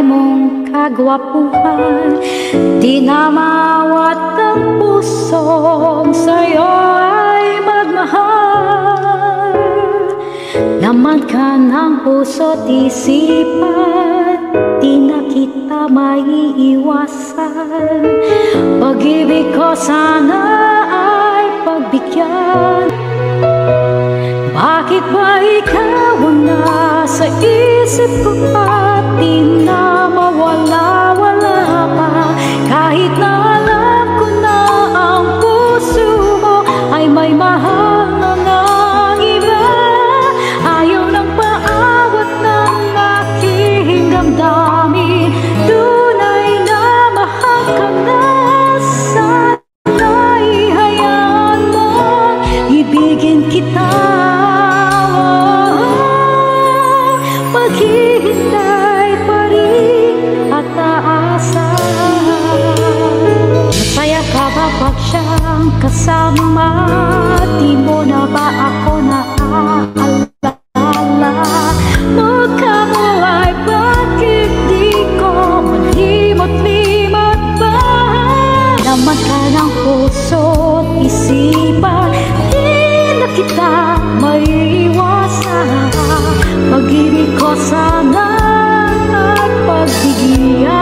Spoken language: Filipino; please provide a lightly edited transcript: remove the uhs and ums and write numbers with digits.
mong kagwapuhan. Di na mawat ang pusong sa'yo ay magmahal. Laman ka ng puso't isipan, di na kita maiiwasan. Pag-ibig ko sana ay pagbigyan. Bakit ba ikaw ang nasa isip ko at di na mawala-wala pa? Kahit na alam ko na ang puso mo ay may mahal na ng iba. Ayaw ng paawat ng aking damdamin. Tunay na mahal ka na, sana'y hayaan mo ibigin kita. Maghihintay pa rin at aasa. Masaya ka ba pag siyang kasama? Di mo na ba ako naaalala? Mukha mo ay bakit di ko malimot-limot ba? Laman ka ng puso't isipan, di na kita maiiwasan. Pag-ibig ko sana at pagbigyan.